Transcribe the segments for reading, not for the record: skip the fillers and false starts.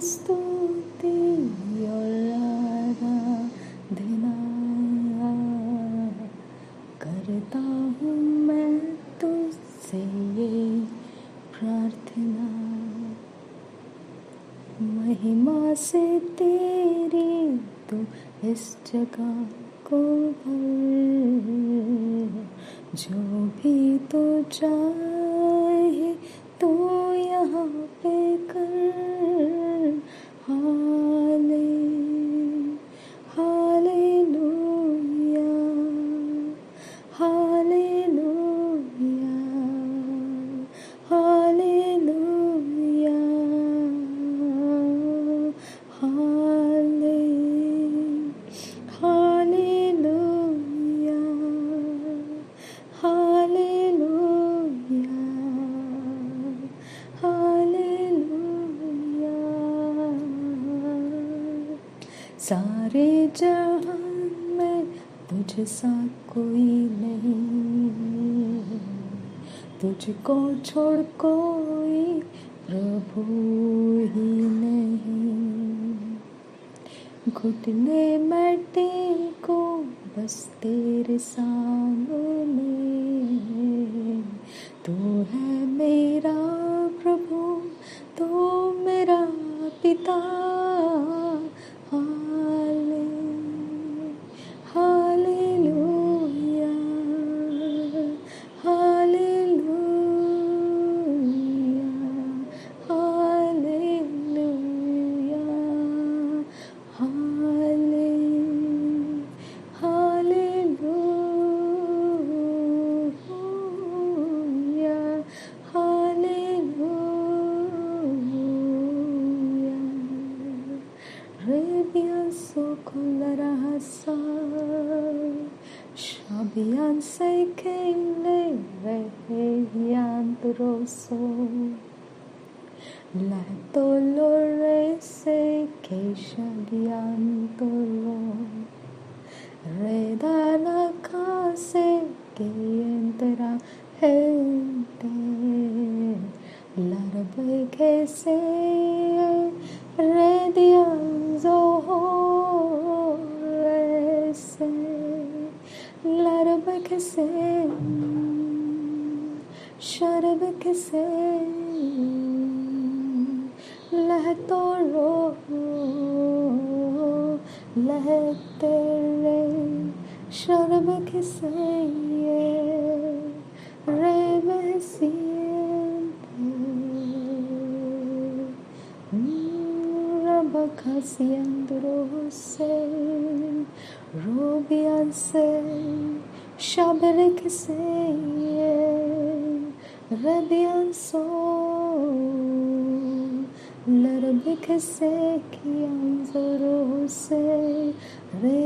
स्तुति और आराधना करता हूँ मैं तुझसे ये प्रार्थना। महिमा से तेरी तू इस जगह को भर, जो भी तो चाहे तो यहाँ पे कर। हाले हालेलुया हालेलुया हालेलुया हाले हालेलुया हालेलुया हालेलुया। सारे जहान में तुझ सा कोई नहीं, तुझको छोड़ कोई प्रभु ही नहीं। घुटने मैं टेको बस तेरे सामने, तू है मेरा प्रभु, तू मेरा पिता। हाले हालेलुया हालेलुया हालेलुया हाले hallelujah hallelujah. Rebianso con la raza, Shabian se que le regian troso, la dolores se que shabian dolor, redana case que entra gente, larve que se redianzo rese, larve que se sharve que se lehtoro lehtere sharve que se rebe Rabacasiandrose, Robianse, Shaberikse, Rabianso, Larabikse, Kianzorose, Re,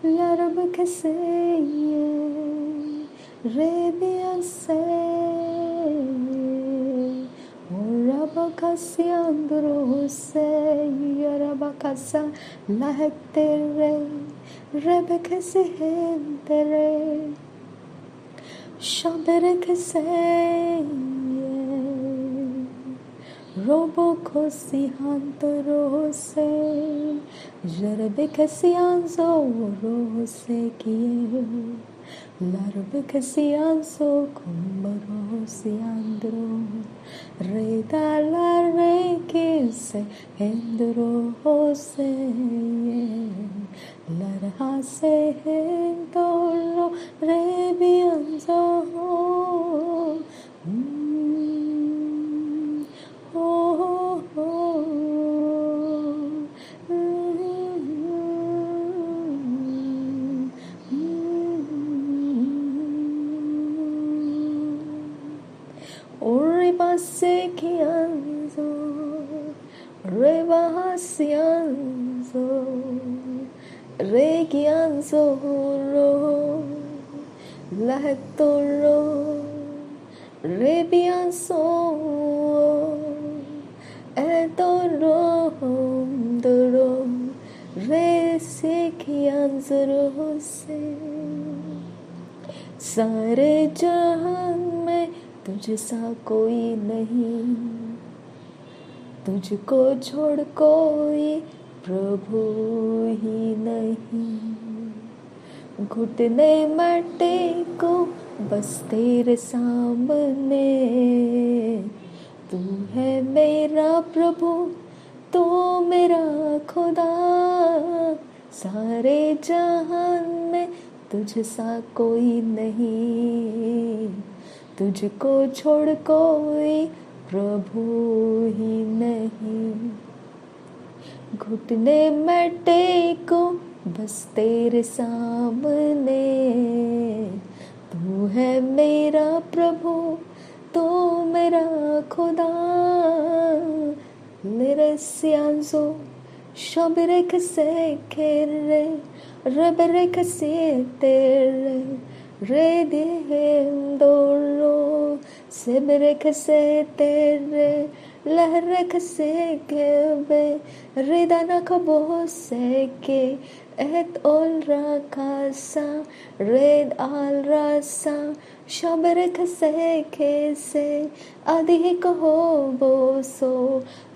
Larabikse, Rebianse. Rabacasiandrose, Yarabacasa, Lahectere, Rebecase hentere, Shaberecase, Robocosi hantorose, Jerebecasianzo, Rose kie. Larvecasianzo combarosiandro, Reda la requise endrose, Larhase endoro rebianzo. Rebasekianzo, Rebahasianzo, Regianzo, Lahetoro, Rebianzo, Edoro, Doro, Resekianzo, सारे जहान में तुझ सा कोई नहीं, तुझको छोड़ कोई प्रभु ही नहीं। घुटने मैं टेको बस तेरे सामने, तू है मेरा प्रभु, तू मेरा खुदा। सारे जहान में तुझ सा कोई नहीं, तुझको छोड़ कोई प्रभु ही नहीं। घुटने मैं टेको बस तेरे सामने, तू है मेरा प्रभु, तू मेरा खुदा। Leresianzo, shabirek se kere, reberek se tere, redendoro, seberek se tere, lehrek se kebe, redana kabo se ke, et ol rakasa, red al rasa, shaberek se kese, अधिक हो बोसो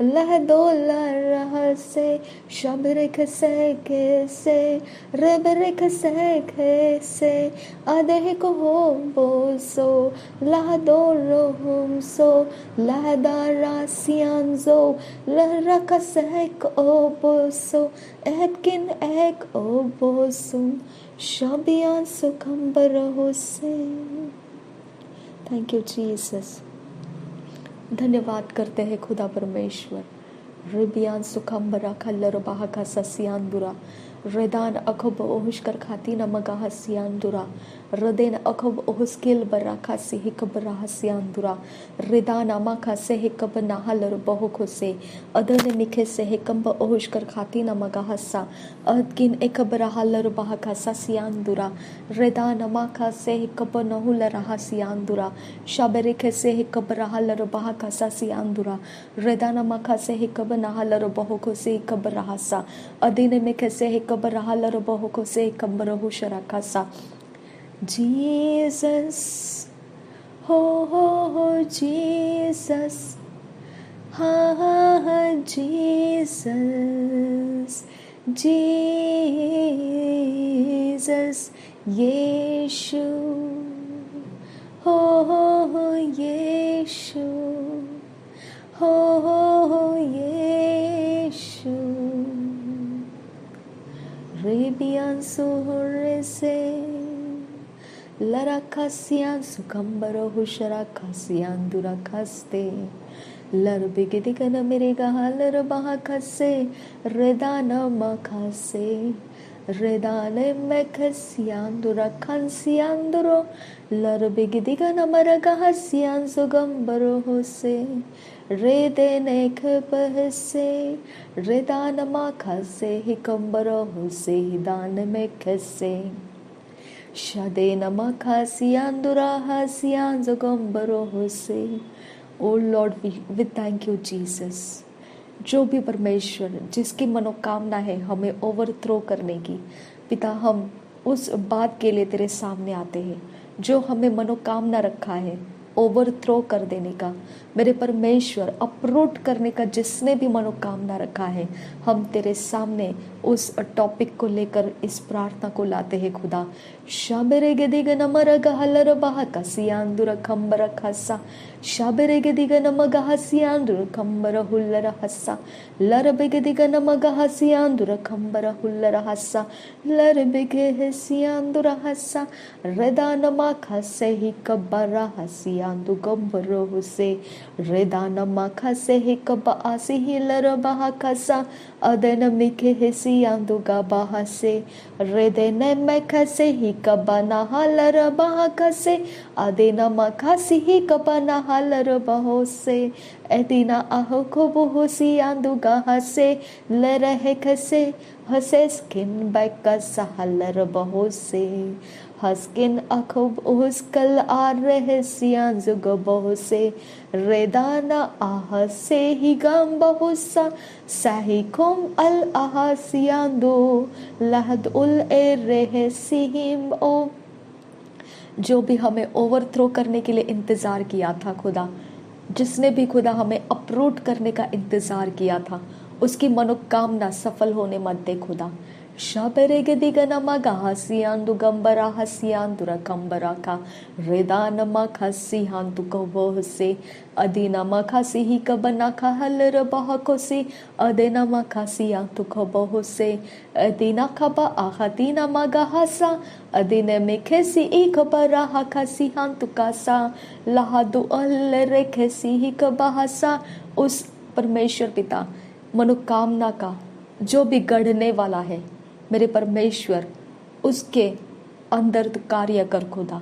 लहदोला रहसे शबरिक से कैसे रेबरिक से कैसे अधिक हो बोसो लहदोलो हमसो लहदारासियांजो लहरक से ओ बोसो एकिन एक ओ बोसो शबियां सुखंबर हो से। Thank you Jesus. धन्यवाद करते हैं खुदा परमेश्वर। रिबियान सुखम बराखा लरबाहा का ससियान रेदान अखब ओहुशकर खाती नमगा हसियान दुरा रदेन अखब ओहुस्किल बराखा से हिकब रहसियान दुरा रेदान अमाखा से हिकब नाहलर बहुखो से अदन मिखे से हिकब ओहुशकर खाती नमगा हसा अदकिन एकब रहलर बाहा ससियान दुरा रेदान अमाखा से हिकब नहुल रहसियान दुरा शबरिखे से हिकब रहलर बाहा ससियान दुरा रेदान अमाखा से हिकब नाहलर बहुखो से हिकब रहसा अदिन मिखे से हिकब बरहालर बहुको से कंबरहु शराकासा। जीसस हो जीसस हाँ जीसस जीसस यीशु हो यीशु हो यीशु Rebian suhurese Larakasian sukambaro husharakasian durakaste Larbigidigana miriga halarabahakase Redana makase Redane mekasian durakansian duro Larbigidigana maragahasian sugambaro hose Redene kepahse Redana makase hikambaro hose hidane mekase Shadena makasian durahasian sugambaro hose. Oh Lord, we thank you Jesus. जो भी परमेश्वर जिसकी मनोकामना है हमें overthrow करने की, पिता हम उस बात के लिए तेरे सामने आते हैं जो हमें मनोकामना रखा है ओवरथ्रो कर देने का। मेरे परमेश्वर अपरूट करने का जिसने भी मनोकामना रखा है, हम तेरे सामने उस टॉपिक को लेकर इस प्रार्थना को लाते हैं खुदा। शाबरे गदिग नमरग हलर बाहका सियांदुर खंबर खसा शाबरे गदिग नमग हसियांदुर खंबर हुल्लर हसा लर बेगदिग नमग हसियांदुर खंबर हुल्लर हसा लर बेगे हसियांदुर हसा रेदा नमा खसे ही कब्बरा हसियांदु गंबर हुसे रेदा नमा खसे ही कब्बा आसी ही लर बाहा खसा अदन मिके हसियांदु गबा हसे रेदे ने में खसे ही कबना हलर बहकसे अदेना मखसी ही कबना हलर बहोसे एदिना आहो को बहोसी आंदुगा हसे लरहे खसे हसे स्किन बैकस हलर बहोसे हस्किन अखब उसकल आ रहे सियान जुग बहोसे रेदाना आह से ही गम बहुसा सही कुम अल आह सियांदो लहद उल ए रहे सिहिम ओ। जो भी हमें ओवरथ्रो करने के लिए इंतजार किया था खुदा, जिसने भी खुदा हमें अप्रूट करने का इंतजार किया था, उसकी मनोकामना सफल होने मत दे खुदा। शबरेगदिगनमा हसियांदु गंबरा हसियांदुरा कंबरा का रेदानमा खसी हांतु कबो से अदीनमा खसी ही कबना का हलर बहको से अदेनमा खसी यांतु कबो से अदीना खबा आहतीना मगहसा अदीने में खेसी ई खबरा हसी हांतु कासा लहादु अल्ले खेसी ही कबहसा। उस परमेश्वर पिता मनोकामना का जो भी गढ़ने वाला है, मेरे परमेश्वर उसके अंदर तू कार्य कर खुदा।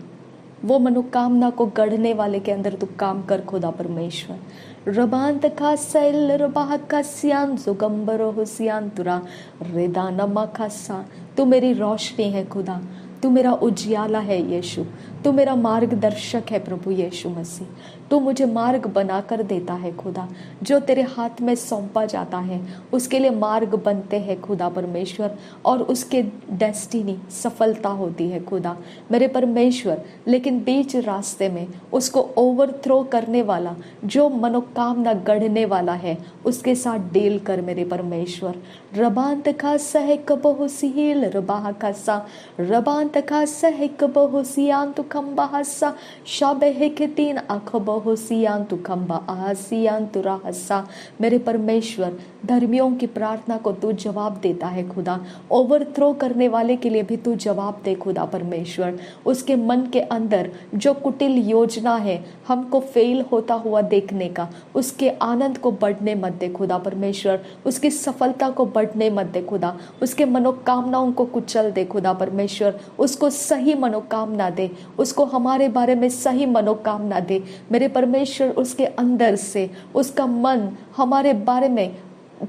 वो मनोकामना को गढ़ने वाले के अंदर तू काम कर खुदा परमेश्वर। रबांत का सैल रबाह का सियान जुगंबरो हुसियान तुरा रेदानमा खासा। तू मेरी रोशनी है खुदा, तू मेरा उजियाला है यीशु, तू मेरा मार्गदर्शक है प्रभु यीशु मसीह। तू मुझे मार्ग बनाकर देता है खुदा। जो तेरे हाथ में सौंपा जाता है उसके लिए मार्ग बनते हैं खुदा परमेश्वर, और उसके डेस्टिनी सफलता होती है खुदा मेरे परमेश्वर। लेकिन बीच रास्ते में उसको ओवरथ्रो करने वाला, जो मनोकामना गढ़ने वाला है, उसके साथ डील कर मेरे परमेश्वर। रबांत का सहक बहुसील रबाह का सा रबांत का सहक बहुसियान तु खम्बा हसा शाबे के तीन आँख बहुसियान तु खम्बा आसियान तु रहसा। मेरे परमेश्वर, धर्मियों की प्रार्थना को तू जवाब देता है खुदा। ओवरथ्रो करने वाले के लिए भी तू जवाब दे खुदा परमेश्वर। उसके मन के अंदर जो कुटिल योजना है हमको फेल होता हुआ देखने का, उसके आनंद को बढ़ने मत दे खुदा परमेश्वर। उसकी सफलता को बढ़ने मत दे खुदा। उसके मनोकामनाओं को कुचल दे खुदा परमेश्वर। उसको सही मनोकामना दे, उसको हमारे बारे में सही मनोकामना दे मेरे परमेश्वर। उसके अंदर से उसका मन हमारे बारे में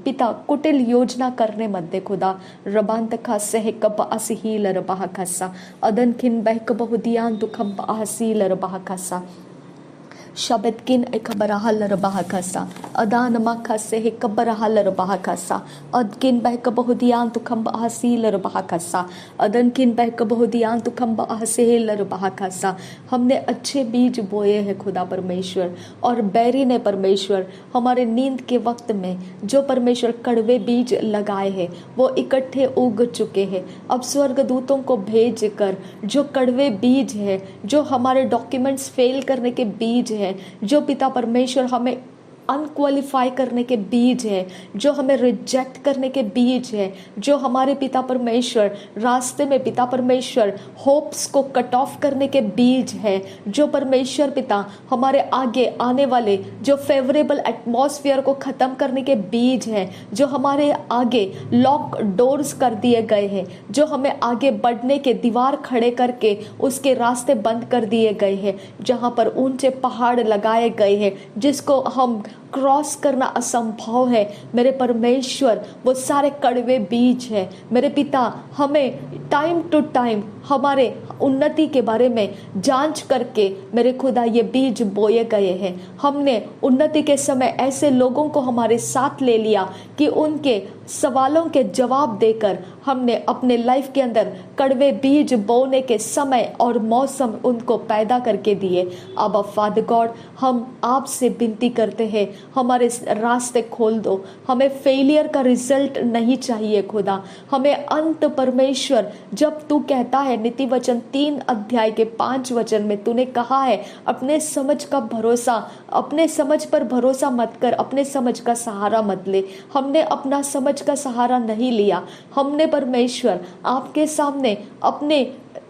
पिता कुटिल योजना करने मत दे खुदा। रबांत खासे है कब असहील रबाह खासा अदन खिन बहक बहुदियान दुखम आहसील रबाह खासा शबद किन एक बरहल रबाह खासा अदान मखा से है कबरहल रबाह खासा अद किन बहक बहुदियान तुखम आहसील रबाह खासा अदन किन बहक बहुदियान तुखम आहसील रबाह खासा। हमने अच्छे बीज बोए हैं खुदा परमेश्वर, और बैरी ने परमेश्वर हमारे नींद के वक्त में जो परमेश्वर कड़वे बीज लगाए हैं वो इकट्ठे उग चुके हैं। अब स्वर्गदूतों को भेज कर जो कड़वे बीज है, जो हमारे डॉक्यूमेंट्स फेल करने के बीज है, जो पिता परमेश्वर हमें अनक्वालिफाई करने के बीज है, जो हमें रिजेक्ट करने के बीज है, जो हमारे पिता परमेश्वर रास्ते में पिता परमेश्वर होप्स को कट ऑफ करने के बीज है, जो परमेश्वर पिता हमारे आगे आने वाले जो फेवरेबल एटमॉस्फेयर को खत्म करने के बीज है, जो हमारे आगे लॉक डोर्स कर दिए गए हैं, जो हमें आगे बढ़ने के दीवार खड़े करके उसके रास्ते बंद कर दिए गए हैं, जहां पर ऊंचे पहाड़ लगाए गए हैं जिसको हम क्रॉस करना असंभव है मेरे परमेश्वर। वो सारे कड़वे बीज है मेरे पिता। हमें टाइम टू टाइम हमारे उन्नति के बारे में जांच करके मेरे खुदा ये बीज बोए गए हैं। हमने उन्नति के समय ऐसे लोगों को हमारे साथ ले लिया कि उनके सवालों के जवाब देकर हमने अपने लाइफ के अंदर कड़वे बीज बोने के समय और मौसम उनको पैदा करके दिए। अब फादर गॉड, हम आपसे विनती करते हैं, हमारे रास्ते खोल दो। हमें फेलियर का रिजल्ट नहीं चाहिए खुदा, हमें अंत परमेश्वर। जब तू कहता है नीति वचन 3 अध्याय के 5 वचन में तूने कहा है अपने समझ का भरोसा, अपने समझ पर भरोसा मत कर, अपने समझ का सहारा मत ले। हमने अपना समझ का सहारा नहीं लिया, हमने परमेश्वर आपके सामने अपने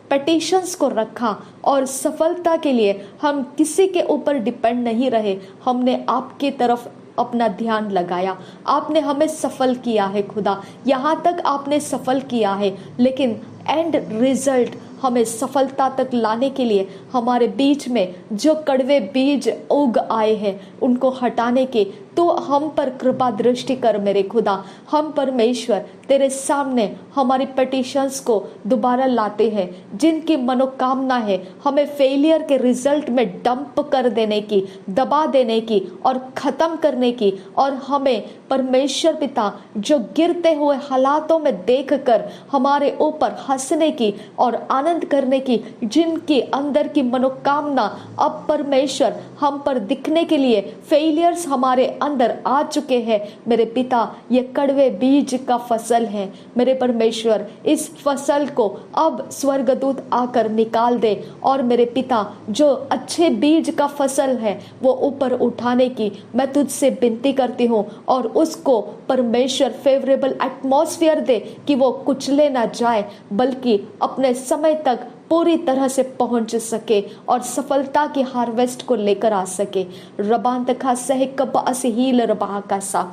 पेटिशंस को रखा और सफलता के लिए हम किसी के ऊपर डिपेंड नहीं रहे। हमने आपकी तरफ अपना ध्यान लगाया, आपने हमें सफल किया है खुदा। यहाँ तक आपने सफल किया है, लेकिन एंड रिजल्ट हमें सफलता तक लाने के लिए हमारे बीच में जो कड़वे बीज उग आए हैं उनको हटाने के तो हम पर कृपा दृष्टि कर मेरे खुदा। हम परमेश्वर तेरे सामने हमारी पेटिशंस को दोबारा लाते हैं, जिनकी मनोकामना है हमें फेलियर के रिजल्ट में डंप कर देने की, दबा देने की और खत्म करने की, और हमें परमेश्वर पिता जो गिरते हुए हालातों में देखकर हमारे ऊपर हंसने की और आनंद आनंद करने की, जिनकी अंदर की मनोकामना अब परमेश्वर हम पर दिखने के लिए फेलियर्स हमारे अंदर आ चुके हैं, मेरे पिता ये कड़वे बीज का फसल है। मेरे परमेश्वर इस फसल को अब स्वर्गदूत आकर निकाल दे और मेरे पिता जो अच्छे बीज का फसल है वो ऊपर उठाने की मैं तुझसे विनती करती हूँ, और उसको परमेश्वर फेवरेबल एटमॉस्फेयर दे कि वो कुचले ना जाए, बल्कि अपने समय तक पूरी तरह से पहुंच सके और सफलता की हार्वेस्ट को लेकर आ सके। रबांत खा सह कब असहील रबा का सा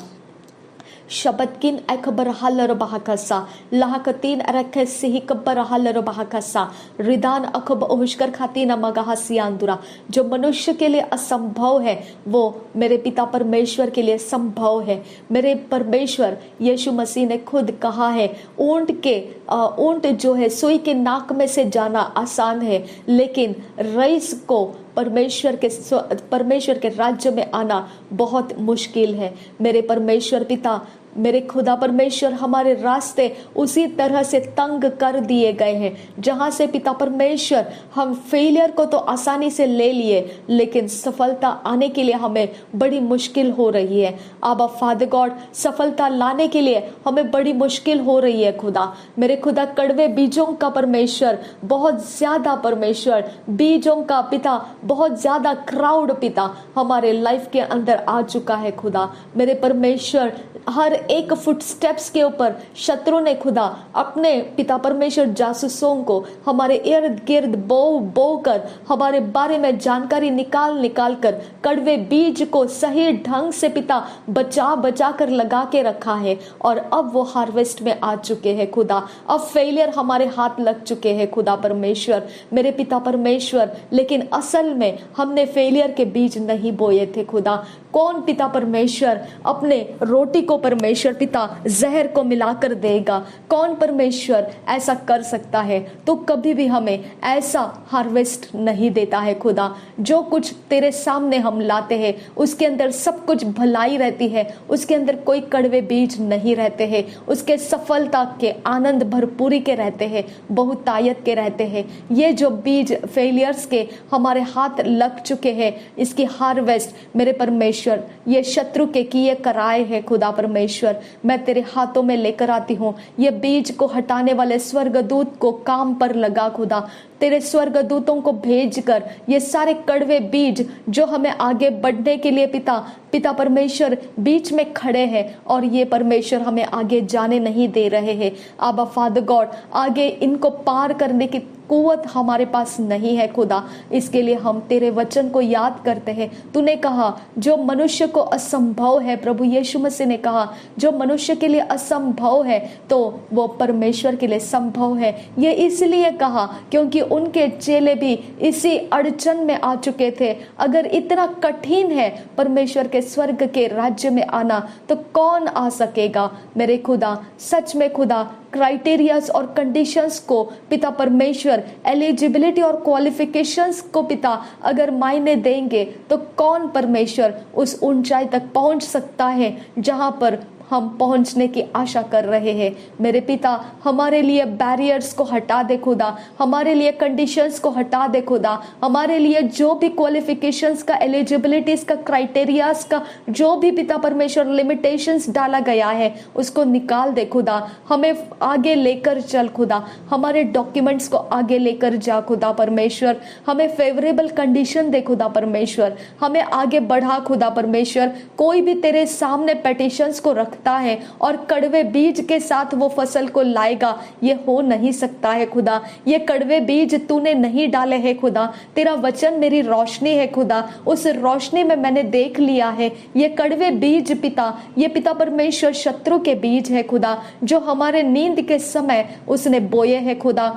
शबद किन अखबर हलर बहकसा लाहकतीन अरख सिही कब्बर हलर बहकसा रिदान अखब ओहशकर खातीना मगाह सियांदुरा। जो मनुष्य के लिए असंभव है वो मेरे पिता परमेश्वर के लिए संभव है। मेरे परमेश्वर यीशु मसीह ने खुद कहा है, ऊंट जो है सुई के नाक में से जाना आसान है, लेकिन रईस को परमेश्वर के राज्य में आना बहुत मुश्किल है। मेरे परमेश्वर पिता, मेरे खुदा परमेश्वर, हमारे रास्ते उसी तरह से तंग कर दिए गए हैं जहां से पिता परमेश्वर हम फेलियर को तो आसानी से ले लिए, लेकिन सफलता आने के लिए हमें बड़ी मुश्किल हो रही है। आबा फादर गॉड, सफलता लाने के लिए हमें बड़ी मुश्किल हो रही है खुदा। मेरे खुदा, कड़वे बीजों का परमेश्वर, बहुत ज्यादा परमेश्वर बीजों का पिता, बहुत ज्यादा क्राउड पिता हमारे लाइफ के अंदर आ चुका है खुदा। मेरे परमेश्वर, हर एक फुटस्टेप्स के ऊपर शत्रु ने खुदा अपने पिता परमेश्वर जासूसों को हमारे इर्द गिर्द बो कर हमारे बारे में जानकारी निकाल कर कड़वे बीज को सही ढंग से पिता बचा कर लगा के रखा है, और अब वो हार्वेस्ट में आ चुके हैं खुदा। अब फेलियर हमारे हाथ लग चुके हैं खुदा परमेश्वर, मेरे पिता परमेश्वर, लेकिन असल में हमने फेलियर के बीज नहीं बोए थे खुदा। कौन पिता परमेश्वर अपने रोटी को परमेश्वर पिता जहर को मिलाकर देगा? कौन परमेश्वर ऐसा कर सकता है? तो कभी भी हमें ऐसा हार्वेस्ट नहीं देता है खुदा। जो कुछ तेरे सामने हम लाते हैं उसके अंदर सब कुछ भलाई रहती है, उसके अंदर कोई कड़वे बीज नहीं रहते हैं, उसके सफलता के आनंद भरपूरी के रहते हैं, बहुतायत के रहते हैं। ये जो बीज फेलियर्स के हमारे हाथ लग चुके हैं, इसकी हार्वेस्ट मेरे परमेश्वर ये शत्रु के किए कराए है खुदा परमेश्वर, मैं तेरे हाथों में लेकर आती हूँ। ये बीज को हटाने वाले स्वर्गदूत को काम पर लगा खुदा। तेरे स्वर्गदूतों को भेजकर ये सारे कड़वे बीज जो हमें आगे बढ़ने के लिए पिता परमेश्वर बीच में खड़े हैं और ये परमेश्वर हमें आगे जाने नहीं दे रहे हैं। आबा फादर गॉड, आगे इनको पार करने की कुवत हमारे पास नहीं है खुदा। इसके लिए हम तेरे वचन को याद करते हैं। तूने कहा जो मनुष्य को असंभव है, प्रभु यीशु मसीह ने कहा जो मनुष्य के लिए असंभव है तो वो परमेश्वर के लिए संभव है। ये इसलिए कहा क्योंकि उनके चेले भी इसी अड़चन में आ चुके थे। अगर इतना कठिन है परमेश्वर के स्वर्ग के राज्य में आना तो कौन आ सकेगा? मेरे खुदा, सच में खुदा, क्राइटेरियाज और कंडीशंस को पिता परमेश्वर, एलिजिबिलिटी और क्वालिफिकेशंस को पिता अगर मायने देंगे तो कौन परमेश्वर उस ऊंचाई तक पहुंच सकता है जहां पर हम पहुंचने की आशा कर रहे हैं। मेरे पिता, हमारे लिए बैरियर्स को हटा दे खुदा, हमारे लिए कंडीशंस को हटा दे खुदा, हमारे लिए जो भी क्वालिफिकेशंस का, एलिजिबिलिटीज का, क्राइटेरियाज का जो भी पिता परमेश्वर लिमिटेशंस डाला गया है उसको निकाल दे खुदा। हमें आगे लेकर चल खुदा, हमारे डॉक्यूमेंट्स को आगे लेकर जा खुदा परमेश्वर, हमें फेवरेबल कंडीशन दे खुदा परमेश्वर, हमें आगे बढ़ा खुदा परमेश्वर। कोई भी तेरे सामने पेटिशंस को रख है और कड़वे बीज के साथ वो फसल को लाएगा, ये हो नहीं सकता है खुदा। ये कड़वे बीज तूने नहीं डाले हैं खुदा। तेरा वचन मेरी रोशनी है खुदा, उस रोशनी में मैंने देख लिया है ये कड़वे बीज पिता, ये पिता परमेश्वर शत्रु के बीज है खुदा, जो हमारे नींद के समय उसने बोए हैं खुदा।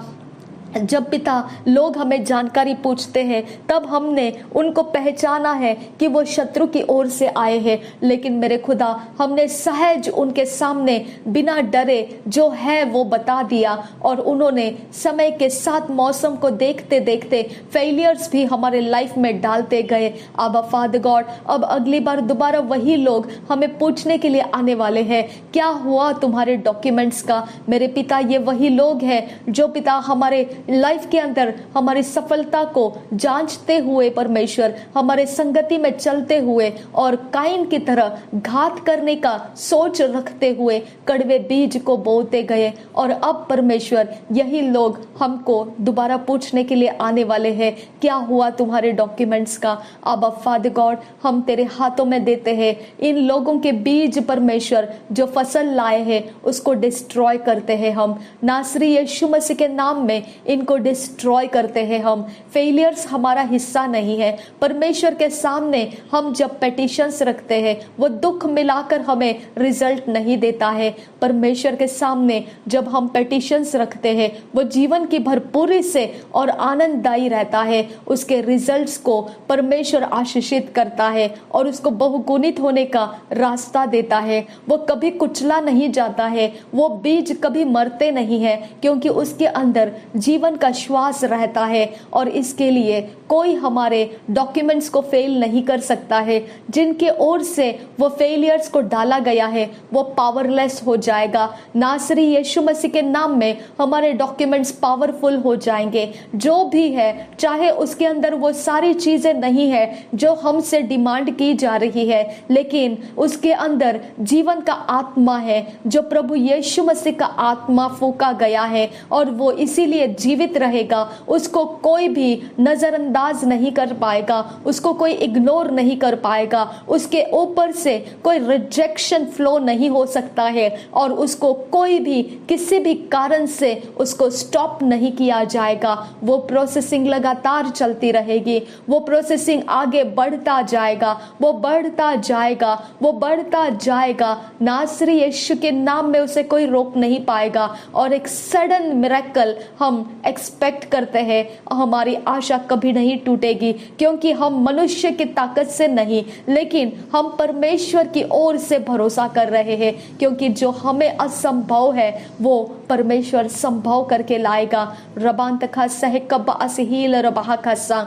जब पिता लोग हमें जानकारी पूछते हैं तब हमने उनको पहचाना है कि वो शत्रु की ओर से आए हैं, लेकिन मेरे खुदा हमने सहज उनके सामने बिना डरे जो है वो बता दिया और उन्होंने समय के साथ मौसम को देखते देखते फेलियर्स भी हमारे लाइफ में डालते गए। आबा फादर गॉड, अब अगली बार दोबारा वही लोग हमें पूछने के लिए आने वाले हैं, क्या हुआ तुम्हारे डॉक्यूमेंट्स का? मेरे पिता, ये वही लोग हैं जो पिता हमारे लाइफ के अंदर हमारी सफलता को जांचते हुए परमेश्वर, हमारे संगति में चलते हुए और काइन की तरह घात करने का सोच रखते हुए कड़वे बीज को बोते गए। और अब परमेश्वर यही लोग हमको दोबारा पूछने के लिए आने वाले हैं, क्या हुआ तुम्हारे डॉक्यूमेंट्स का? अब फादर गॉड, हम तेरे हाथों में देते हैं इन लोगों के बीज परमेश्वर, जो फसल लाए हैं उसको डिस्ट्रॉय करते हैं हम। नासरी यीशु मसीह के नाम में इनको डिस्ट्रॉय करते हैं हम। फेलियर्स हमारा हिस्सा नहीं है। परमेश्वर के सामने हम जब पेटिशंस रखते हैं, वो दुख मिलाकर हमें रिजल्ट नहीं देता है। परमेश्वर के सामने जब हम पेटिशंस रखते हैं, वो जीवन की भरपूरी से और आनंददायी रहता है। उसके रिजल्ट्स को परमेश्वर आशीषित करता है और उसको बहुगुणित होने का रास्ता देता है। वो कभी कुचला नहीं जाता है, वो बीज कभी मरते नहीं है, क्योंकि उसके अंदर जीवन का श्वास रहता है। और इसके लिए कोई हमारे डॉक्यूमेंट्स को फेल नहीं कर सकता है। जिनके ओर से वो फेलियर्स को डाला गया है वो पावरलेस हो जाएगा। नासरी यीशु मसीह के नाम में हमारे डॉक्यूमेंट्स पावरफुल हो जाएंगे। जो भी है, चाहे उसके अंदर वो सारी चीजें नहीं है जो हमसे डिमांड की जा रही है, लेकिन उसके अंदर जीवन का आत्मा है, जो प्रभु यीशु मसीह का आत्मा फूका गया है और वो इसीलिए जीवित रहेगा। उसको कोई भी नजरअंदाज नहीं कर पाएगा, उसको कोई इग्नोर नहीं कर पाएगा, उसके ऊपर से कोई रिजेक्शन फ्लो नहीं हो सकता है और उसको कोई भी किसी भी कारण से उसको स्टॉप नहीं किया जाएगा। वो प्रोसेसिंग लगातार चलती रहेगी, वो प्रोसेसिंग आगे बढ़ता जाएगा, वो बढ़ता जाएगा, वो बढ़ता जाएगा। नासरी यीशु के नाम में उसे कोई रोक नहीं पाएगा और एक सडन मिरेकल हम एक्सपेक्ट करते हैं। हमारी आशा कभी नहीं टूटेगी, क्योंकि हम मनुष्य की ताकत से नहीं, लेकिन हम परमेश्वर की ओर से भरोसा कर रहे हैं, क्योंकि जो हमें असंभव है वो परमेश्वर संभव करके लाएगा। रबांत खासा है कब असहील रबाह खासा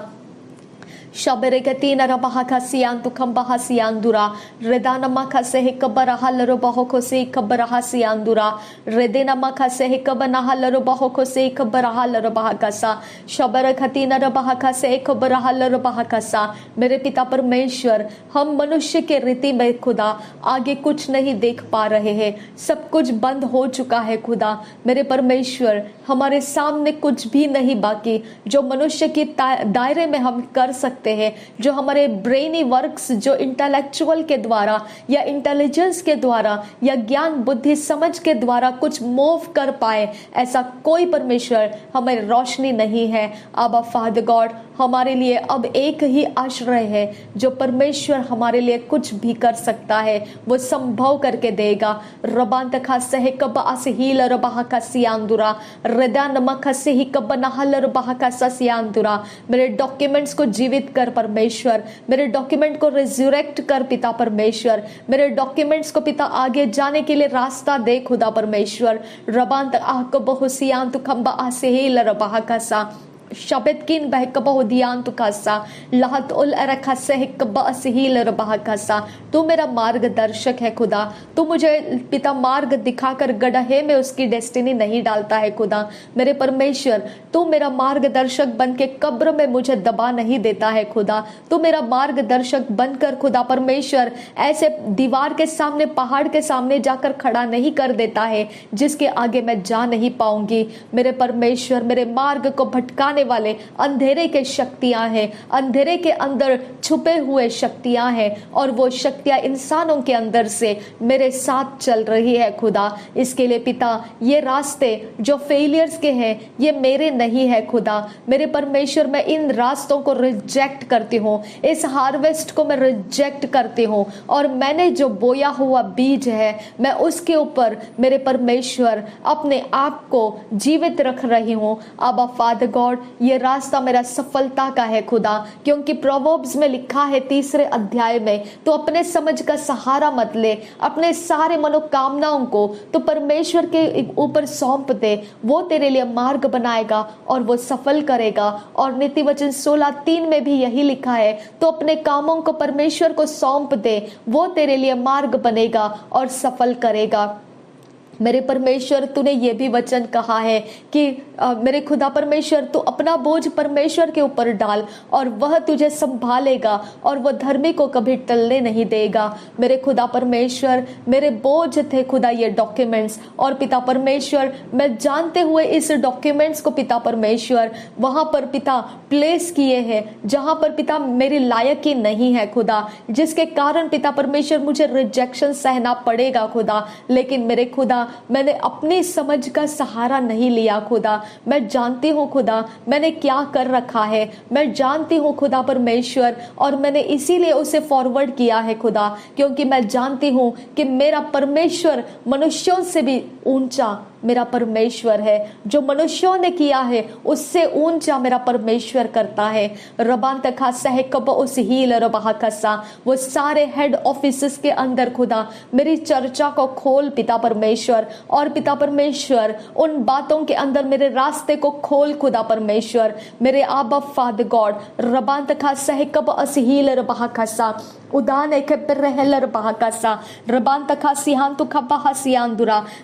शबरे के तीन रबाह खासियान तो खम बहासियान रेदानमा खसे है कब रहल रबाह को से कब रहसियान दुरा रेदेनमा खसे है कब नहल रबाह को से कब रहल रबाह कसा शबर खतीन रबाह खसे कब रहल रबाह कसा। मेरे पिता परमेश्वर, हम मनुष्य के रीति में खुदा आगे कुछ नहीं देख पा रहे हैं, सब कुछ बंद हो चुका है खुदा। मेरे परमेश्वर, हमारे सामने कुछ भी नहीं बाकी जो मनुष्य के दायरे में हम कर सकते हैं, जो हमारे ब्रेनी वर्क्स, जो इंटेलेक्चुअल के द्वारा या इंटेलिजेंस के द्वारा या ज्ञान बुद्धि समझ के द्वारा कुछ मूव कर पाए, ऐसा कोई परमेश्वर हमें रोशनी नहीं है। अब फादर गॉड, हमारे लिए अब एक ही आश्रय है जो परमेश्वर हमारे लिए कुछ भी कर सकता है, वो संभव करके देगा। रबांत खासे ही कब असहील रबाह का सियांदुरा रदान मखसे ही कब नहल रबाह का सियांदुरा। मेरे डॉक्यूमेंट्स को जीवित कर परमेश्वर, मेरे डॉक्यूमेंट को रिजरेक्ट कर पिता परमेश्वर, मेरे डॉक्यूमेंट्स को पिता आगे जाने के लिए रास्ता दे खुदा परमेश्वर। रबांत आह कब हुसियान तो खम्बा असहील रबाह का सा शबद किन बहकबो दियान तो खासा लहत उल अरखसे हिकब असहील रबाह खासा। तू मेरा मार्गदर्शक है खुदा, तू मुझे पिता मार्ग दिखाकर गड्ढे में उसकी डेस्टिनी नहीं डालता है खुदा। मेरे परमेश्वर, तू मेरा मार्गदर्शक बन के कब्र में मुझे दबा नहीं देता है खुदा। तू मेरा मार्गदर्शक बनकर खुदा परमेश्वर ऐसे दीवार के सामने, पहाड़ के सामने जाकर खड़ा नहीं कर देता है जिसके आगे मैं जा नहीं पाऊंगी। मेरे परमेश्वर, मेरे मार्ग को भटकाने वाले अंधेरे के शक्तियां हैं, अंधेरे के अंदर छुपे हुए शक्तियां हैं और वो शक्तियां इंसानों के अंदर से मेरे साथ चल रही है खुदा। इसके लिए पिता, ये रास्ते जो फेलियर्स के हैं ये मेरे नहीं है खुदा। मेरे परमेश्वर, मैं इन रास्तों को रिजेक्ट करती हूँ, इस हार्वेस्ट को मैं रिजेक्ट करती हूँ और मैंने जो बोया हुआ बीज है मैं उसके ऊपर मेरे परमेश्वर अपने आप को जीवित रख रही हूँ। अब फादर गॉड, ये रास्ता मेरा सफलता का है खुदा, क्योंकि प्रोवर्ब्स में लिखा है 3 अध्याय में, तो अपने समझ का सहारा मत ले, अपने सारे मनोकामनाओं को तो परमेश्वर के ऊपर सौंप दे, वो तेरे लिए मार्ग बनाएगा और वो सफल करेगा। और नीति वचन 16:3 में भी यही लिखा है, तो अपने कामों को परमेश्वर को सौंप दे, वो तेरे लिए मार्ग बनेगा और सफल करेगा। मेरे परमेश्वर, तूने ये भी वचन कहा है कि मेरे खुदा परमेश्वर, तू अपना बोझ परमेश्वर के ऊपर डाल और वह तुझे संभालेगा और वह धर्मी को कभी टलने नहीं देगा। मेरे खुदा परमेश्वर, मेरे बोझ थे खुदा ये डॉक्यूमेंट्स, और पिता परमेश्वर मैं जानते हुए इस डॉक्यूमेंट्स को पिता परमेश्वर वहां पर पिता प्लेस किए हैं जहां पर पिता मेरी लायक ही नहीं है खुदा, जिसके कारण पिता परमेश्वर मुझे रिजेक्शन सहना पड़ेगा खुदा। लेकिन मेरे खुदा, मैंने अपनी समझ का सहारा नहीं लिया खुदा। मैं जानती हूँ खुदा मैंने क्या कर रखा है, मैं जानती हूँ खुदा परमेश्वर, और मैंने इसीलिए उसे फॉरवर्ड किया है खुदा, क्योंकि मैं जानती हूँ कि मेरा परमेश्वर मनुष्यों से भी ऊंचा मेरा परमेश्वर है। जो मनुष्यों ने किया है उससे ऊंचा मेरा परमेश्वर करता है। रबान तखा सह कब उस हील रबा कसा, वो सारे हेड ऑफिस के अंदर खुदा मेरी चर्चा को खोल पिता परमेश्वर, और पिता परमेश्वर उन बातों के अंदर मेरे रास्ते को खोल खुदा परमेश्वर। मेरे आबा फादर गॉड, रबान तखा सह कब अस हील रबा कसा, उदान एक रहलर बहाकासा, रबान तखा सिहान तो खबा हसियान।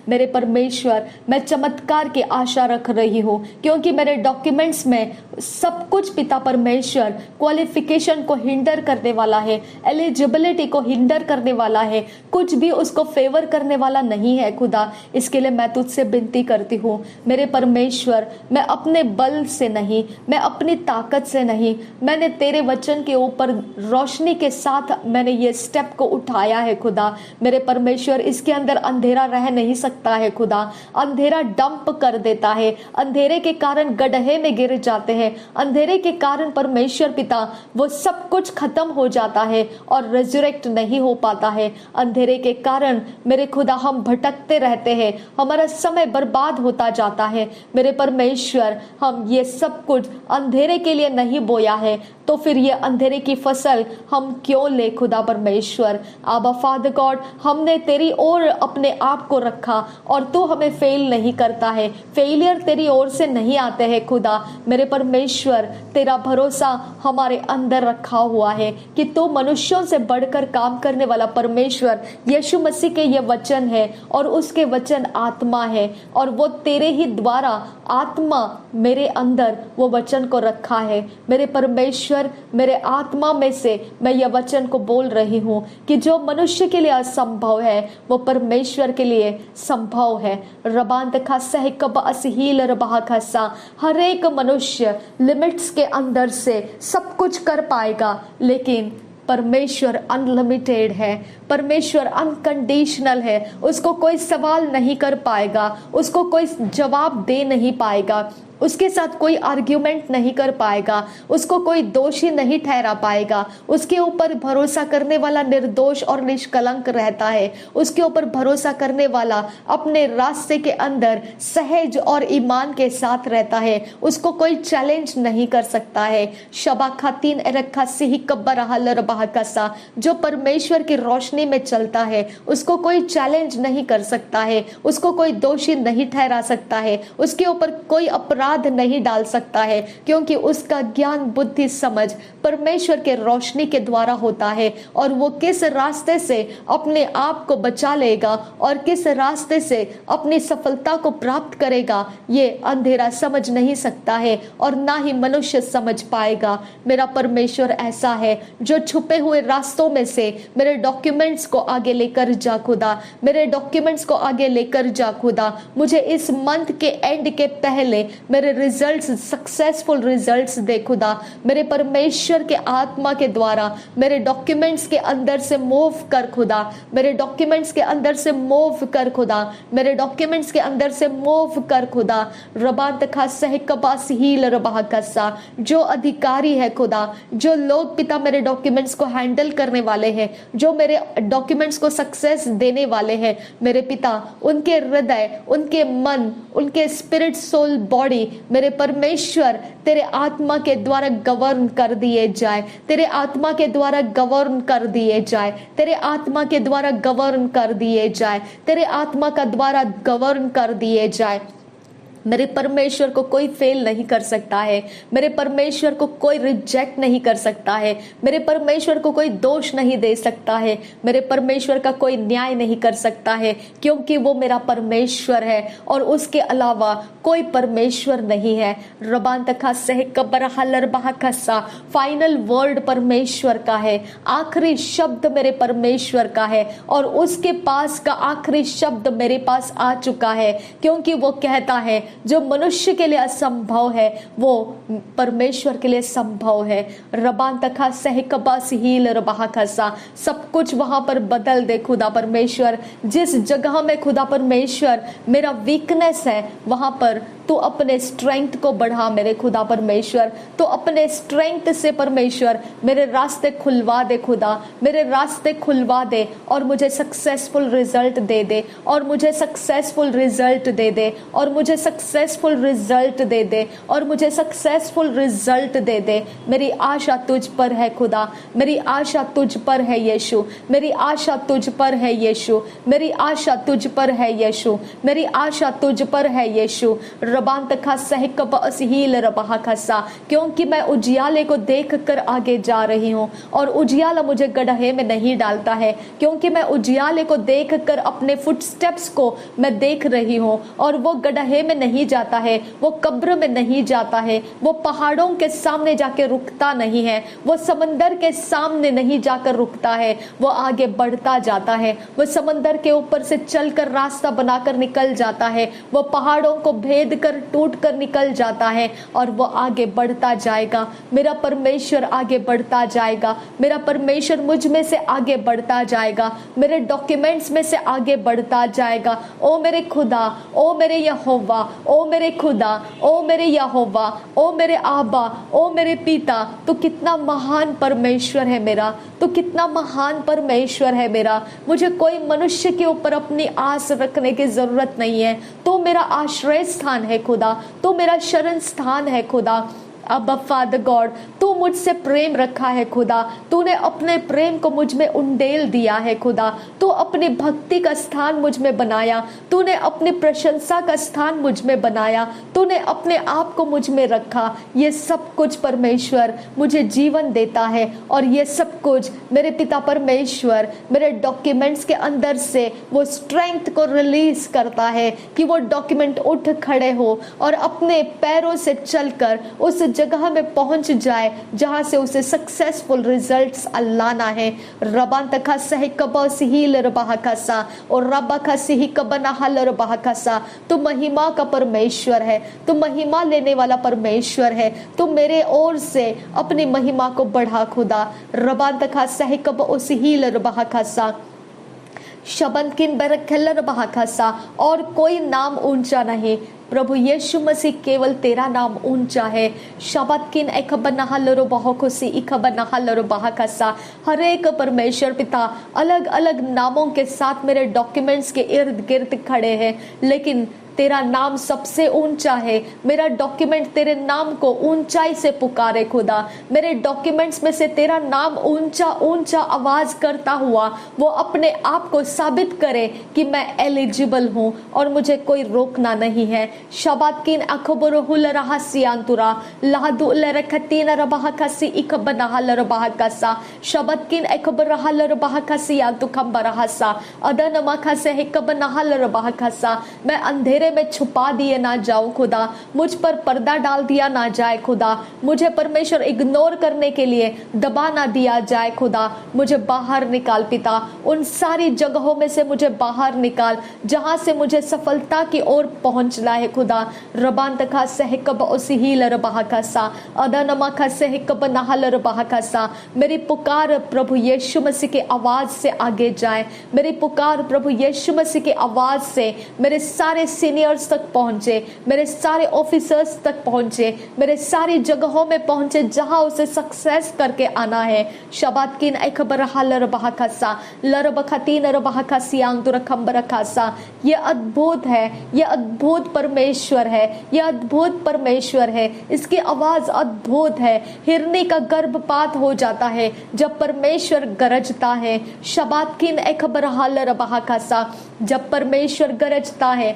मेरे परमेश्वर, मैं चमत्कार की आशा रख रही हूँ, क्योंकि मेरे डॉक्यूमेंट्स में सब कुछ पिता परमेश्वर क्वालिफिकेशन को हिंडर करने वाला है, एलिजिबिलिटी को हिंडर करने वाला है, कुछ भी उसको फेवर करने वाला नहीं है खुदा। इसके लिए मैं तुझसे विनती करती हूँ मेरे परमेश्वर, मैं अपने बल से नहीं, मैं अपनी ताकत से नहीं, मैंने तेरे वचन के ऊपर रोशनी के साथ मैंने ये स्टेप को उठाया है खुदा। मेरे परमेश्वर, इसके अंदर अंधेरा रह नहीं सकता है खुदा। अंधेरा डंप कर देता है, अंधेरे के कारण गड्ढे में गिर जाते हैं, अंधेरे के कारण परमेश्वर पिता वो सब कुछ खत्म हो जाता है और रिजरेक्ट नहीं हो पाता है। अंधेरे के कारण मेरे खुदा हम भटकते रहते हैं, हमारा समय बर्बाद होता जाता है। मेरे परमेश्वर, हम ये सब कुछ अंधेरे के लिए नहीं बोया है, तो फिर ये अंधेरे की फसल हम क्यों ले खुदा परमेश्वर। आबा फादर गॉड, हमने तेरी ओर अपने आप को रखा और तू हमें फेल नहीं करता है, फेलियर तेरी ओर से नहीं आते हैं खुदा। मेरे परमेश्वर, तेरा भरोसा हमारे अंदर रखा हुआ है कि तू मनुष्यों से बढ़कर काम करने वाला परमेश्वर यीशु मसीह के ये वचन है, और उसके वचन आत्मा है, और वो तेरे ही द्वारा आत्मा मेरे अंदर वो वचन को रखा है। मेरे परमेश्वर, मेरे आत्मा में से मैं यह वचन को बोल रही हूँ कि जो मनुष्य के लिए असंभव है वो परमेश्वर के लिए संभव है। रबान तखा सह कब असहील रबा खसा, हर एक मनुष्य लिमिट्स के अंदर से सब कुछ कर पाएगा, लेकिन परमेश्वर अनलिमिटेड है, परमेश्वर अनकंडीशनल है। उसको कोई सवाल नहीं कर पाएगा, उसको कोई जवाब दे नहीं पाएगा, उसके साथ कोई आर्ग्यूमेंट नहीं कर पाएगा, उसको कोई दोषी नहीं ठहरा पाएगा। उसके ऊपर भरोसा करने वाला निर्दोष और निष्कलंक रहता है। उसके ऊपर भरोसा करने वाला अपने रास्ते के अंदर सहज और ईमान के साथ रहता है, उसको कोई चैलेंज नहीं कर सकता है। शबा खातीन रखा सिही कब्बर हलर बहकसा, जो परमेश्वर की रोशनी में चलता है उसको कोई चैलेंज नहीं कर सकता है, उसको कोई दोषी नहीं ठहरा सकता है, उसके ऊपर कोई अपराध नहीं डाल सकता है, क्योंकि उसका ज्ञान बुद्धि समझ परमेश्वर के रोशनी के द्वारा होता है। और वो किस रास्ते से अपने आप को बचा लेगा और किस रास्ते से अपनी सफलता को प्राप्त करेगा, ये अंधेरा समझ नहीं सकता है और ना ही मनुष्य समझ पाएगा। मेरा परमेश्वर ऐसा है जो छुपे हुए रास्तों में से मेरे डॉक्यूमेंट्स को आगे लेकर जा खुदा, मेरे डॉक्यूमेंट्स को आगे लेकर जा खुदा। मुझे इस मंथ के एंड के पहले मेरे रिजल्ट्स, सक्सेसफुल रिजल्ट्स दे खुदा। मेरे परमेश्वर के आत्मा के द्वारा मेरे डॉक्यूमेंट्स के अंदर से मूव कर खुदा, मेरे डॉक्यूमेंट्स के अंदर से मूव कर खुदा, मेरे डॉक्यूमेंट्स के अंदर से मूव कर खुदा। रबान तखा सह कबास हील रबा कसा, जो अधिकारी है खुदा, जो लोग पिता मेरे डॉक्यूमेंट्स को हैंडल करने वाले हैं, जो मेरे डॉक्यूमेंट्स को सक्सेस देने वाले हैं, मेरे पिता उनके हृदय, उनके मन, उनके स्पिरिट, सोल, बॉडी मेरे परमेश्वर तेरे आत्मा के द्वारा गवर्न कर दिए जाए, तेरे आत्मा के द्वारा गवर्न कर दिए जाए, तेरे आत्मा के द्वारा गवर्न कर दिए जाए, तेरे आत्मा का द्वारा गवर्न कर दिए जाए। मेरे परमेश्वर को कोई फेल नहीं कर सकता है, मेरे परमेश्वर को कोई रिजेक्ट नहीं कर सकता है, मेरे परमेश्वर को कोई दोष नहीं दे सकता है, मेरे परमेश्वर का कोई न्याय नहीं कर सकता है, क्योंकि वो मेरा परमेश्वर है और उसके अलावा कोई परमेश्वर नहीं है। रबांतखा सह कबरहलर बहकसा, फाइनल वर्ड परमेश्वर का है, आखिरी शब्द मेरे परमेश्वर का है और उसके पास का आखिरी शब्द मेरे पास आ चुका है, क्योंकि वो कहता है जो मनुष्य के लिए असंभव है वो परमेश्वर के लिए संभव है। रबांतखा सहकबा सिहील रबाहकसा, सब कुछ वहां पर बदल दे खुदा परमेश्वर। जिस जगह में खुदा परमेश्वर मेरा वीकनेस है वहां पर तू अपने स्ट्रेंथ को बढ़ा मेरे खुदा परमेश्वर, तो अपने स्ट्रेंथ से परमेश्वर मेरे रास्ते खुलवा दे खुदा, मेरे रास्ते खुलवा दे और मुझे सक्सेसफुल रिजल्ट दे दे, और मुझे सक्सेसफुल रिजल्ट दे दे, और मुझे सक्सेसफुल रिजल्ट दे दे, और मुझे सक्सेसफुल रिजल्ट दे दे। मेरी आशा तुझ पर है खुदा, मेरी आशा तुझ पर है यीशु, मेरी आशा तुझ पर है यीशु, मेरी आशा तुझ पर है यीशु, मेरी आशा तुझ पर है यीशु। रबांतखा सहकब असहील रबाहकसा, क्योंकि मैं उजियाले को देखकर आगे जा रही हूँ और उजियाला मुझे गड्ढे में नहीं डालता है, क्योंकि मैं उजियाले को देखकर अपने फुटस्टेप्स को मैं देख रही हूँ और वो गड्ढे में नहीं जाता है, वो कब्र में नहीं जाता है, वो पहाड़ों के सामने जाके रुकता नहीं है, वो समंदर के सामने नहीं जाकर रुकता है, वो आगे बढ़ता जाता है, वो समंदर के ऊपर से चलकर रास्ता बनाकर निकल जाता है, वो पहाड़ों को भेद कर टूट कर निकल जाता है और वो आगे बढ़ता जाएगा। मेरा परमेश्वर आगे बढ़ता जाएगा, मेरा परमेश्वर मुझ में से आगे बढ़ता जाएगा, मेरे डॉक्यूमेंट्स में से आगे बढ़ता जाएगा। ओ मेरे खुदा, ओ मेरे यहोवा, ओ मेरे खुदा, ओ मेरे यहोवा, ओ मेरे आबा, ओ मेरे पिता, तो कितना महान परमेश्वर है मेरा, तो कितना महान परमेश्वर है मेरा। मुझे कोई मनुष्य के ऊपर अपनी आस रखने की जरूरत नहीं है, तो मेरा आश्रय स्थान है खुदा, तो मेरा शरण स्थान है खुदा। अब फादर गॉड, तू मुझसे प्रेम रखा है खुदा, तूने अपने प्रेम को मुझ में उंडेल दिया है खुदा, तू अपनी भक्ति का स्थान मुझ में बनाया, तूने अपनी प्रशंसा का स्थान मुझ में बनाया, तूने अपने आप को मुझ में रखा। ये सब कुछ परमेश्वर मुझे जीवन देता है और ये सब कुछ मेरे पिता परमेश्वर मेरे डॉक्यूमेंट्स के अंदर से वो स्ट्रेंथ को रिलीज करता है कि वो डॉक्यूमेंट उठ खड़े हो और अपने पैरों से चलकर उस जगह में पहुंच जाए जहां से उसे सक्सेसफुल रिजल्ट्स लाना है। रबांतखा सहकबा सिहील रबाहकसा और रबाखा सिहिकबना हल रबाहकसा, तू महिमा का परमेश्वर है, तू महिमा लेने वाला परमेश्वर है, तू मेरे ओर से अपनी महिमा को बढ़ा खुदा। रबांतखा सहकबा सिहील रबाहकसा, शबंकिन बरखलर बहाकसा, और कोई नाम ऊंचा नहीं, प्रभु यीशु मसीह केवल तेरा नाम ऊंचा है। शबतकिन एकबनहलरो बहकोसी इकबनहलरो बहकसा, हर एक परमेश्वर पिता अलग अलग नामों के साथ मेरे डॉक्यूमेंट्स के इर्द गिर्द खड़े हैं, लेकिन तेरा नाम सबसे ऊंचा है। मेरा डॉक्यूमेंट तेरे नाम को ऊंचाई से पुकारे खुदा, मेरे डॉक्यूमेंट्स में से तेरा नाम ऊंचा ऊंचा आवाज करता हुआ वो अपने आप को साबित करे कि मैं एलिजिबल हूँ और मुझे कोई रोकना नहीं है। शबातकिन अखबरुल रहसियांतुरा लादुल रखतीन रबहकसी इकबनहल रबहकसा, शबतकिन अखबरहल रबहकसियांतु खंबरहसा अदनमखसे हिकबनहल रबहकसा, मैं अंधेरे में छुपा दिए ना जाऊं खुदा, मुझ पर पर्दा डाल दिया ना जाए खुदा, मुझे परमेश्वर इग्नोर करने के लिए दबा ना दिया जाए खुदा, मुझे बाहर निकाल पिता, उन सारी जगहों में से मुझे बाहर निकाल जहां से मुझे सफलता की ओर पहुंचना है खुदा। रबांतखा सहकब उसिहील रबाहकसा अदनमखा सहकब नहल रबाहकसा, मेरी पुकार प्रभु यीशु मसीह के आवाज से आगे जाए, मेरी पुकार प्रभु यीशु मसीह की आवाज से मेरे सारे सीनियर्स तक पहुंचे, मेरे सारे ऑफिसर्स तक पहुंचे, मेरे सारी जगहों में पहुंचे जहां उसे सक्सेस करके आना है। शबातकिन अखबरहल रबाहकसा लरबखतीन रबाहकसियांग दुरखंबरखासा, ये अद्भुत है, ये अद्भुत परमेश्वर है, ये अद्भुत परमेश्वर है, इसकी आवाज अद्भुत है। हिरनी का गर्भपात हो जाता है जब परमेश्वर गरजता है। शबातकिन अखबरहल रबाहकसा, जब परमेश्वर गरजता है,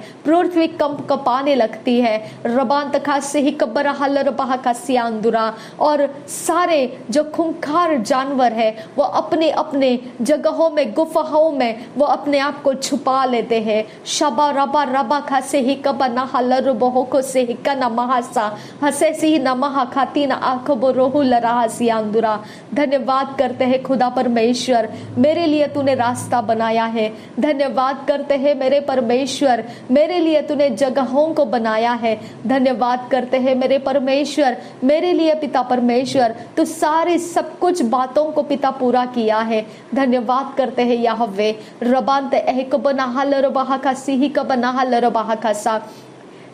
पृथ्वी कंप कपाने लगती है। रबान तखा से ही कब्बरा हलर बहा का सियांदुरा, और सारे जो खूंखार जानवर है वो अपने अपने जगहों में, गुफाओं में वो अपने आप को छुपा लेते हैं। शबा रबा रबा खा से ही कबा ना हलर बहो को से ही का ना महासा हसे सी ना महा खाती ना आंख रोहू लरहा सियांदुरा। धन्यवाद करते हैं खुदा परमेश्वर, मेरे लिए तूने रास्ता बनाया है। धन्यवाद करते हैं मेरे परमेश्वर, मेरे लिए तूने जगहों को बनाया है। धन्यवाद करते हैं मेरे परमेश्वर, मेरे लिए पिता परमेश्वर तू सारी सब कुछ बातों को पिता पूरा किया है। धन्यवाद करते हैं यहोवे। रबांत एहक बनाहा लरबाहा का सिही का बनाहा लरबाहा का सा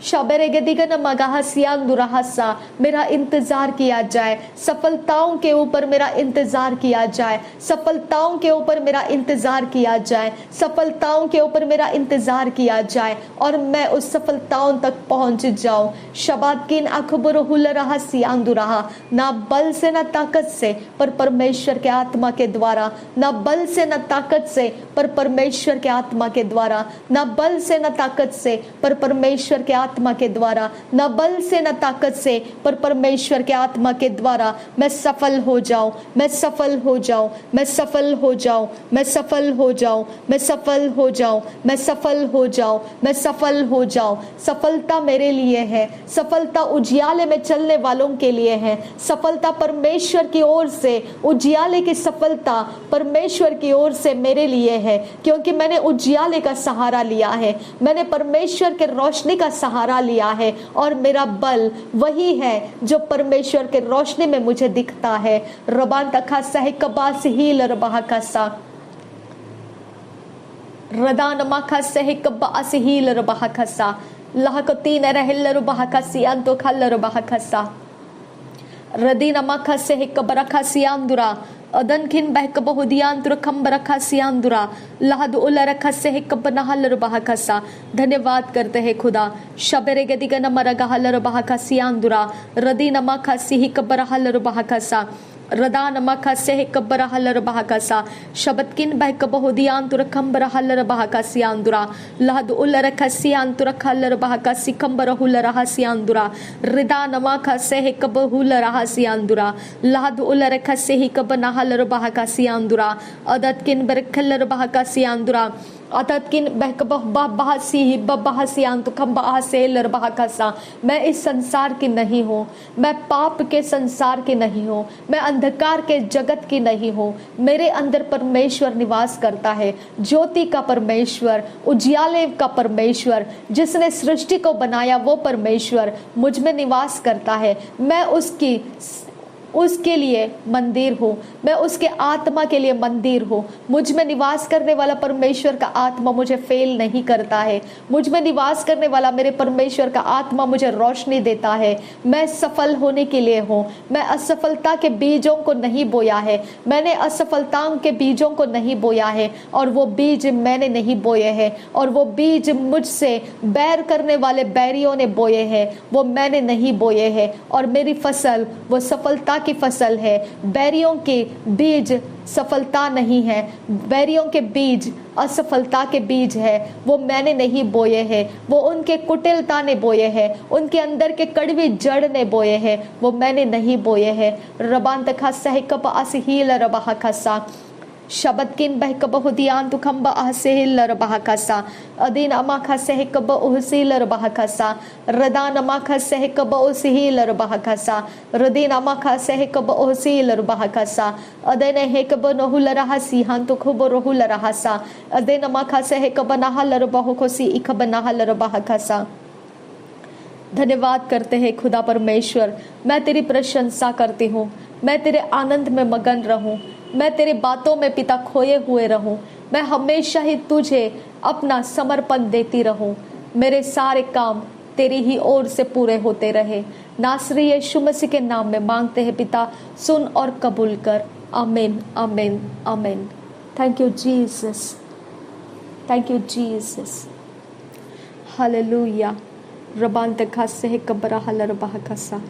शबेरे गदिगन मगाहा सियांदुराहसा। मेरा इंतजार किया जाए, सफलताओं के ऊपर मेरा इंतजार किया जाए, सफलताओं के ऊपर मेरा इंतजार किया जाए, सफलताओं के ऊपर मेरा इंतजार किया जाए और मैं उस सफलताओं तक पहुंच जाऊं। शबात किन अखबर हुल रहा सियांदुराहा, ना बल से ना ताकत से पर परमेश्वर के आत्मा के द्वारा, ना बल से ना ताकत से पर परमेश्वर के आत्मा के द्वारा, ना बल से ना ताकत से पर परमेश्वर के आत्मा के द्वारा, न बल से न ताकत से पर परमेश्वर के आत्मा के द्वारा मैं सफल हो जाऊं, मैं सफल हो जाऊं, मैं सफल हो जाऊं, मैं सफल हो जाऊं, मैं सफल हो जाऊं, मैं सफल हो जाऊं, मैं सफल हो जाऊं। सफलता मेरे लिए है, सफलता उजियाले में चलने वालों के लिए है। सफलता परमेश्वर की ओर से, उजियाले की सफलता परमेश्वर की ओर से मेरे लिए है, क्योंकि मैंने उजियाले का सहारा लिया है, मैंने परमेश्वर के रोशनी का सहारा लिया है और मेरा बल वही है जो परमेश्वर के रोशनी में मुझे दिखता है। रबान तखा सह कबास ही लरबाह का सा रदान माखा सह कबास ही लरबाह का सा लह को तीन रहल लरबाह का सियान तो खल लरबाह का सा रदीन माखा सह कबरखा सियांदुरा अदन खिन बहक बहुदियान तुरखम बरखा सियांदुरा लहद उल रखा से कब नहल रबाह का सा। धन्यवाद करते हैं खुदा। शबेरे गदिगन मरगा हल रबाह का सियांदुरा रदी नमा खा सिही कबर हल रबाह का सा रदा नमक से कब्बर हलर बहा सा शबत किन बहक बहुदियान तुरखम बरहल रबाह का सियांदुरा लहद उल रखा सियांतुर खलर बहा का सिकम्बर हुल रहा सियांदुरा रिदा नमक से कब हुल रहा सियांदुरा लहद उल रखा से ही कब नहल रबाह का सियांदुरा अदत किन बरखल रबाह का सियांदुरा अतत किन बहक बह सी बह सियांतु खम बह से लरबाह का सा। मैं इस संसार की नहीं हूँ, मैं पाप के संसार की नहीं हूँ, मैं अंधकार के जगत की नहीं हूँ। मेरे अंदर परमेश्वर निवास करता है, ज्योति का परमेश्वर, उजियाले का परमेश्वर, जिसने सृष्टि को बनाया वो परमेश्वर मुझ में निवास करता है। मैं उसके लिए मंदिर हूँ, मैं उसके आत्मा के लिए मंदिर हूँ। मुझ में निवास करने वाला परमेश्वर का आत्मा मुझे फेल नहीं करता है। मुझ में निवास करने वाला मेरे परमेश्वर का आत्मा मुझे रोशनी देता है। मैं सफल होने के लिए हूँ। मैं असफलता के बीजों को नहीं बोया है, मैंने असफलताओं के बीजों को नहीं बोया है और वो बीज मैंने नहीं बोए हैं, और वो बीज मुझसे बैर करने वाले बैरियों ने बोए हैं, वो मैंने नहीं बोए हैं। और मेरी फसल वो सफलता की फसल है। बैरियों के बीज सफलता नहीं है, बैरियों के बीज असफलता के बीज है, वो मैंने नहीं बोए हैं, वो उनके कुटिलता ने बोए हैं, उनके अंदर के कड़वी जड़ ने बोए हैं, वो मैंने नहीं बोए हैं। रबान तखा सहकब असहील रबाह खसा शबद किन बहक बहुदियान तुखम्ब अहसेल रबाह खसा अदीन अमाखा सहकब उहसील रबाह खसा रदान अमाखा सहकब उहसील रबाह खसा रदीन अमाखा सहकब उहसील रबाह खसा अदन हेकब नहुल रहा सिहान तुखब रहुल रहा सा अदन अमाखा सहकब नहल रबाह खोसी इखब नहल रबाह खसा। धन्यवाद करते हैं खुदा परमेश्वर, मैं तेरी प्रशंसा करती हूँ, मैं तेरे आनंद में मगन रहूं, मैं तेरे बातों में पिता खोए हुए रहूं, मैं हमेशा ही तुझे अपना समर्पण देती रहूं। मेरे सारे काम तेरी ही ओर से पूरे होते रहे। नासरी यीशु मसीह के नाम में मांगते हैं पिता, सुन और कबूल कर। आमीन आमीन आमीन। Thank you Jesus, thank you Jesus. Hallelujah. रबान तखा से कबरा हलर बहा खसा।